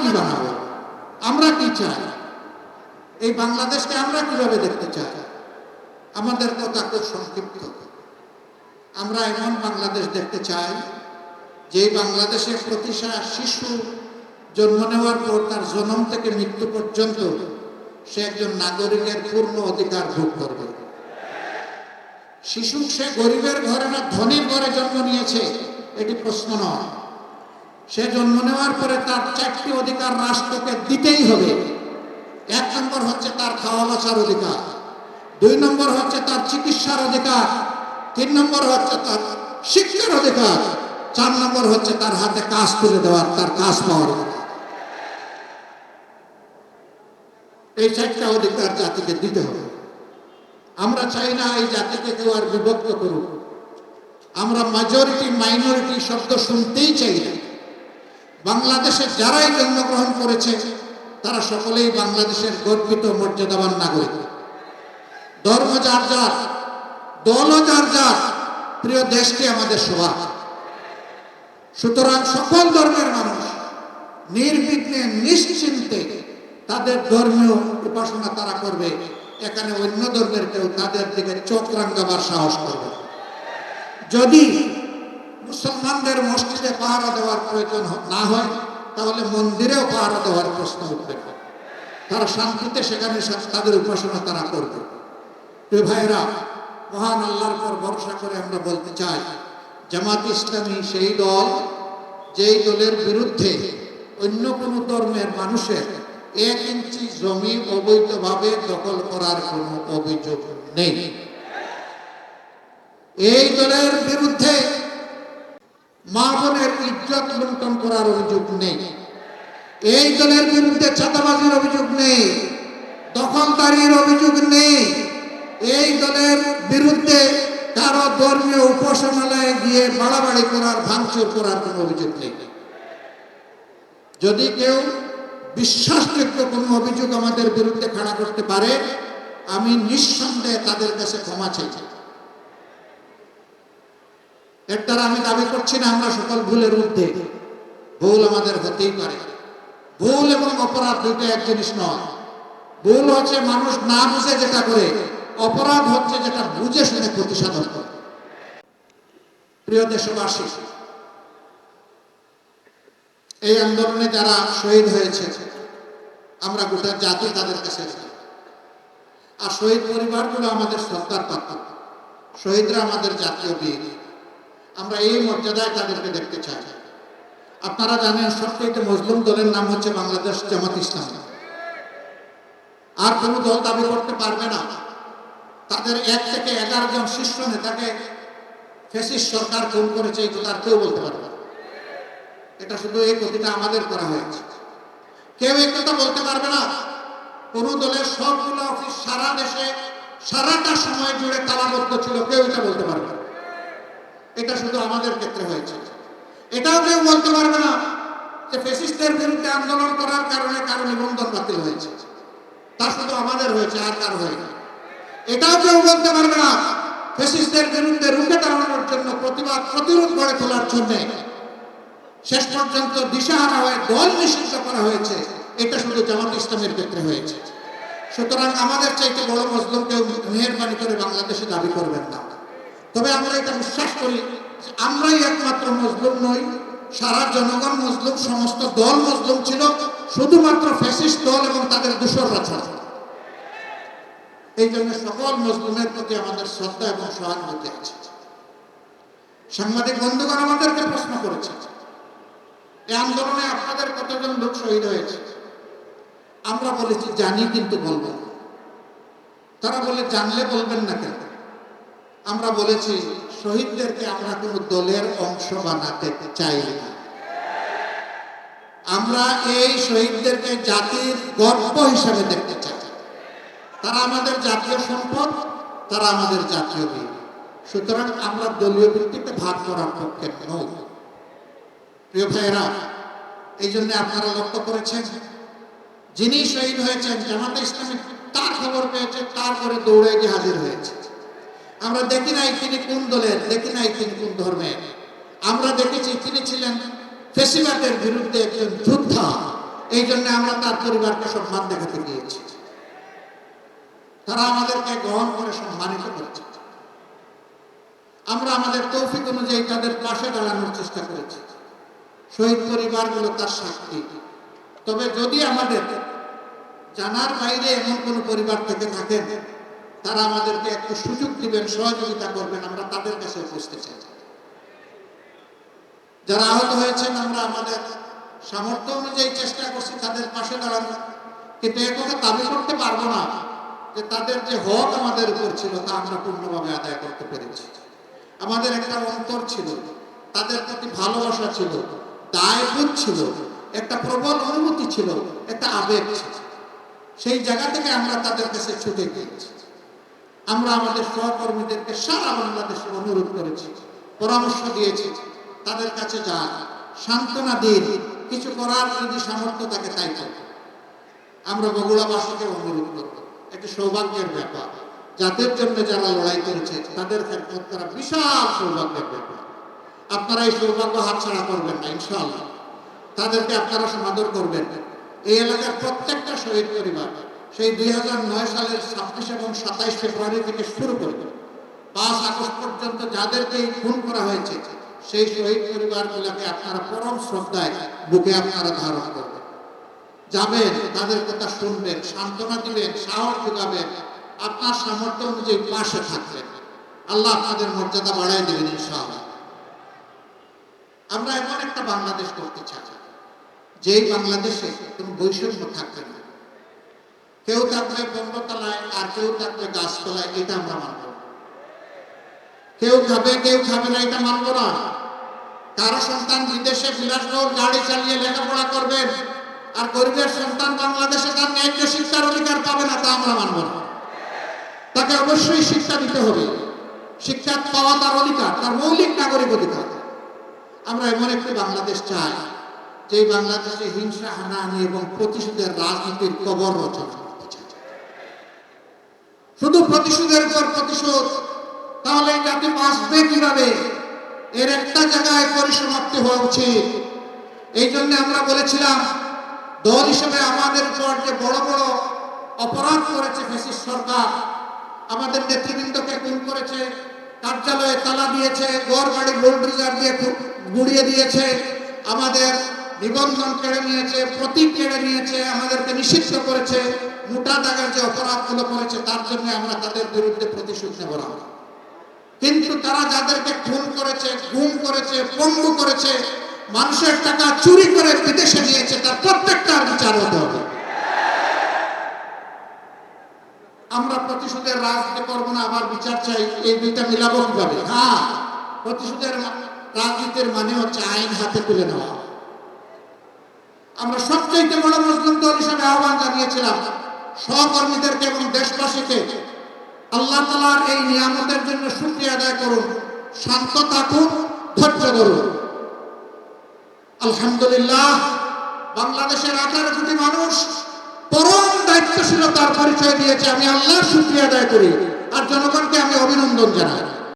কি বানাবো, আমরা কি চাই, এই বাংলাদেশকে আমরা কিভাবে দেখতে চাই? আমাদের কথা খুব সংক্ষিপ্ত। আমরা এমন বাংলাদেশ দেখতে চাই যে বাংলাদেশের প্রতিটা শিশু জন্ম নেওয়ার পর তার জন্ম থেকে মৃত্যু পর্যন্ত সে একজন নাগরিকের পূর্ণ অধিকার ভোগ করবে। শিশু সে গরিবের ঘরে না ধনীর ঘরে জন্ম নিয়েছে এটি প্রশ্ন নয়। সে জন্ম নেওয়ার পরে তার 4টি অধিকার রাষ্ট্রকে দিতেই হবে। 1 নম্বর হচ্ছে তার খাওয়া বাঁচার অধিকার, 2 নম্বর হচ্ছে তার চিকিৎসার অধিকার, 3 নম্বর হচ্ছে তার শিক্ষার অধিকার, 4 নম্বর হচ্ছে তার হাতে কাজ তুলে দেওয়ার, তার কাজ পাওয়ার অধিকার। এই 4টা অধিকার জাতিকে দিতে হবে। আমরা চাই না এই জাতিকে কেউ আর বিভক্ত করুক। আমরা মেজরিটি মাইনরিটি শব্দ শুনতেই চাই না। বাংলাদেশে যারাই জন্মগ্রহণ করেছে তারা সকলেই বাংলাদেশের গর্বিত মর্যাদাবান নাগরিক। ধর্ম যার যার, দল যার যার, প্রিয় দেশকে আমাদের সবার। সুতরাং সকল ধর্মের মানুষ নির্বিঘ্নে নিশ্চিন্তে তাদের ধর্মীয় উপাসনা তারা করবে। এখানে অন্য ধর্মের কেউ তাদের দিকে চোখ রাঙাবার সাহস করবে। যদি মুসলমানদের মসজিদে পাহারা দেওয়ার প্রয়োজন না হয় তাহলে মন্দিরেও পাহারা দেওয়ার প্রশ্ন উঠবে। তারা শান্তিতে সেখানে তাদের উপাসনা তারা করবে। প্রিয় ভাইরা, মহান আল্লাহর উপর ভরসা করে আমরা বলতে চাই, জামাত ইসলামী সেই দল যেই দলের বিরুদ্ধে অন্য কোনো ধর্মের মানুষের 1 ইঞ্চি জমি অবৈধভাবে দখল করার কোনো অভিযোগ নেই। এই দলের বিরুদ্ধে মা বোনের ইজ্জত লুণ্ঠন করার অভিযোগ নেই। এই দলের বিরুদ্ধে চাঁদাবাজির অভিযোগ নেই, দখলদারির অভিযোগ নেই। এই দলের বিরুদ্ধে কারো ধর্মীয় উপাসনালয়ে গিয়ে বাড়াবাড়ি করার, ভাঙচুর করার কোনো অভিযোগ নেই। যদি কেউ বিশ্বাসযোগ্য কোনো অভিযোগ আমাদের বিরুদ্ধে খাড়া করতে পারে, আমি নিঃসন্দেহে তাদের কাছে ক্ষমা চাই। এর দ্বারা আমি দাবি করছি না আমরা সকল ভুলের ঊর্ধ্বে। ভুল আমাদের হতেই পারে। ভুল এবং অপরাধ দুটো এক জিনিস নয়। ভুল হচ্ছে মানুষ না বুঝে যেটা করে, অপরাধ হচ্ছে যেটা বুঝে শুনে প্রতিসাধন করে। প্রিয় দেশবাসী, এই আন্দোলনে যারা শহীদ হয়েছে আমরা গোটা জাতি তাদের কাছে, আর শহীদ পরিবারগুলো আমাদের শ্রদ্ধার পাত্র। শহীদরা আমাদের জাতীয় বীর। আমরা এই মর্যাদায় তাদেরকে দেখতে চাই। আপনারা জানেন সবচেয়ে মজলুম দলের নাম হচ্ছে বাংলাদেশ জামাত ইসলামী। আর কোনো দল দাবি করতে পারবে না তাদের 1 থেকে 11 জন শীর্ষ নেতাকে ফ্যাসিস্ট সরকার খুন করেছে, এই কথা আর কেউ বলতে পারবে না। এটা শুধু এই ক্ষতিটা আমাদের করা হয়েছে। কেউ এই কথা বলতে পারবে না কোন দলের সবগুলো অফিস সারা দেশে সারাটা সময় জুড়ে তালাবদ্ধ ছিল, কেউ এটা বলতে পারবে না। এটা শুধু আমাদের ক্ষেত্রে হয়েছে। এটাও কেউ বলতে পারবে না যে ফ্যাসিস্টদের বিরুদ্ধে আন্দোলন করার কারণে কারো নিবন্ধন বাতিল হয়েছে, তা শুধু আমাদের হয়েছে, আর কারো হয়নি। এটাও কেউ বলতে পারবে না ফ্যাসিস্টদের বিরুদ্ধে রুখে দাঁড়ানোর জন্য, প্রতিবাদ প্রতিরোধ গড়ে তোলার জন্য শেষ পর্যন্ত দিশাহারা হয়ে দল নিষিদ্ধ করা হয়েছে, এটা শুধু জামাত ইসলামের ক্ষেত্রে হয়েছে। সুতরাং আমাদের চাইতে বড় মজলুম কেউ মেহেরবানি করে বাংলাদেশে দাবি করবেন না। তবে আমরা এটা বিশ্বাস করি যে আমরাই একমাত্র মজলুম নই, সারা জনগণ মজলুম, সমস্ত দল মজলুম ছিল, শুধুমাত্র ফ্যাসিস্ট দল এবং তাদের দোসররা ছাড়া। এই জন্য সকল মজলুমের প্রতি আমাদের শ্রদ্ধা এবং সহানুভূতি আছে। সাংবাদিক বন্ধুগণ আমাদেরকে প্রশ্ন করেছে, এই আন্দোলনে আপনাদের কতজন লোক শহীদ হয়েছে? আমরা বলেছি জানি কিন্তু বলবো না। তারা বলে জানলে বলবেন না কেন? আমরা বলেছি শহীদদেরকে আমরা কোনো দলের অংশ বানাতে চাই না। আমরা এই শহীদদেরকে জাতির গর্ব হিসাবে দেখতে চাই। তারা আমাদের জাতীয় সম্পদ, তারা আমাদের জাতীয় বীর। সুতরাং আমরা দলীয় ভিত্তিতে ভাগ করার পক্ষে নই। প্রিয় ভাইয়েরা, এই জন্য আপনারা লক্ষ্য করেছেন যিনি শহীদ হয়েছেন জামাতে ইসলামী তার খবর পেয়েছে, তারপরে দৌড়ে গিয়ে হাজির হয়েছে। আমরা দেখি নাই তিনি কোন দলের, দেখি নাই তিনি কোন ধর্মের। আমরা দেখেছি তিনি ছিলেন ফ্যাসিবাদের বিরুদ্ধে একজন যোদ্ধা, এই জন্য আমরা তার পরিবারকে সম্মান দেখাতে গিয়েছি। তারা আমাদেরকে গ্রহণ করে সম্মানিত করেছে। আমরা আমাদের তৌফিক অনুযায়ী তাদের পাশে দাঁড়ানোর চেষ্টা করেছি। শহীদ পরিবারগুলো তার সাক্ষী। তবে যদি আমাদের জানার বাইরে এমন কোনো পরিবার থেকে থাকেন, তারা আমাদেরকে একটু সুযোগ দিবেন, সহযোগিতা করবেন, আমরা তাদের কাছে পৌঁছতে চাই। যারা আহত হয়েছেন, আমরা আমাদের সামর্থ্য অনুযায়ী চেষ্টা করছি তাদের পাশে দাঁড়ানো, কিন্তু এ কথা দাবি করতে পারবো না যে তাদের যে হক আমাদের উপর ছিল তা আমরা পূর্ণভাবে আদায় করতে পেরেছি। আমাদের একটা অন্তর ছিল, তাদের প্রতি ভালোবাসা ছিল, দায়বোধ ছিল, একটা প্রবল অনুভূতি ছিল, একটা আবেগ ছিল। সেই জায়গা থেকে আমরা তাদের কাছে ছুটে গিয়েছি। আমরা আমাদের সহকর্মীদেরকে সারা বাংলাদেশে অনুরোধ করেছি, পরামর্শ দিয়েছি, তাদের কাছে যান, সান্ত্বনা দিন, কিছু করার যদি সামর্থ্য থাকে তাই করব। আমরা বগুড়াবাসীকে অনুরোধ করব, একটা সৌভাগ্যের ব্যাপার, জাতির জন্য যারা লড়াই করেছে তাদের খেদমত করা বিশাল সৌভাগ্যের ব্যাপার। আপনারা এই সৌভাগ্য হাতছাড়া করবেন না ইনশাআল্লাহ। তাদেরকে আপনারা সমাদর করবেন। এই এলাকার প্রত্যেকটা শহীদ পরিবার সেই 2009 সালের 26 এবং 27 ফেব্রুয়ারি থেকে শুরু করে 5 আগস্ট পর্যন্ত যাদেরকে খুন করা হয়েছে, সেই শহীদ পরিবারগুলোকে আপনারা পরম শ্রদ্ধায় বুকে আপনারা ধারণ করবেন, যাবেন, তাদের কথা শুনবেন, সান্ত্বনা দিবেন, সাহস যোগাবেন, আপনার সামর্থ্য অনুযায়ী পাশে থাকবেন। আল্লাহ আপনাদের মর্যাদা বাড়াই দেবেন ইনশাআল্লাহ। আমরা এমন একটা বাংলাদেশ করতে চাই যেই বাংলাদেশে কোনো বৈষম্য থাকবে না। কেউ থাকবে পর্বতলায় আর কেউ থাকবে গাছতলায়, এটা আমরা মানব না। কেউ খাবে কেউ খাবে না, এটা মানব না। কারো সন্তান বিদেশে বিলাসবহুল গাড়ি চালিয়ে লেখাপড়া করবেন আর গরিবের সন্তান বাংলাদেশে তার ন্যায্য শিক্ষার অধিকার পাবে না, তা আমরা মানব না। তাকে অবশ্যই শিক্ষা দিতে হবে। শিক্ষা পাওয়া তার অধিকার, তার মৌলিক নাগরিক অধিকার। আমরা এমন একটি বাংলাদেশ চাই যে বাংলাদেশে হিংসা, হানাহানি এবং প্রতিশোধের রাজনীতির কবর রচনা করতে চাই। শুধু প্রতিশোধের পর প্রতিশোধ, তাহলে এই জাতি বাঁচবে কিভাবে? এর একটা জায়গায় পরিসমাপ্তি হওয়া উচিত। এই জন্য আমরা বলেছিলাম, দল হিসেবে আমাদের উপর যে বড় বড় অপরাধ করেছে ফ্যাসিস্ট সরকার, আমাদের নেতৃবৃন্দকে খুন করেছে, কার্যালয়ে তালা দিয়েছে, গড় গাড়ি বুলডোজার দিয়ে গুড়িয়ে দিয়েছে, আমাদের নিবন্ধন কেড়ে নিয়েছে, প্রতীক কেড়ে নিয়েছে, আমাদেরকে নিষিদ্ধ করেছে, মোটা দাগের যে অপরাধগুলো করেছে তার জন্য আমরা তাদের বিরুদ্ধে প্রতিশোধ নেব না। কিন্তু তারা যাদেরকে খুন করেছে, গুম করেছে, পঙ্গু করেছে, মানুষের টাকা চুরি করে বিদেশে নিয়েছে, তার প্রত্যেকটার বিচার হতে হবে। আমরা প্রতিশোধের রাজনীতি করবো না, আবার বিচার চাই, এই দুইটা মিলাবো কিভাবে? হ্যাঁ, প্রতিশোধের রাজনীতির মানে হচ্ছে আইন হাতে তুলে নেওয়া। আমরা সবচাইতে বড় মুসলিম দল হিসাবে আহ্বান জানিয়েছিলাম সহকর্মীদেরকে এবং দেশবাসীকে, আল্লাহ তাআলার এই নিয়ামতের জন্য শুকরিয়া আদায় করুন, শান্ত থাকুন, ধৈর্য ধরুন। আলহামদুলিল্লাহ, বাংলাদেশের 18 কোটি মানুষ পরম দায়িত্বশীলতার পরিচয় দিয়েছে। আমি আল্লাহর শুকরিয়া আদায় করি আর জনগণকে আমি অভিনন্দন জানাই।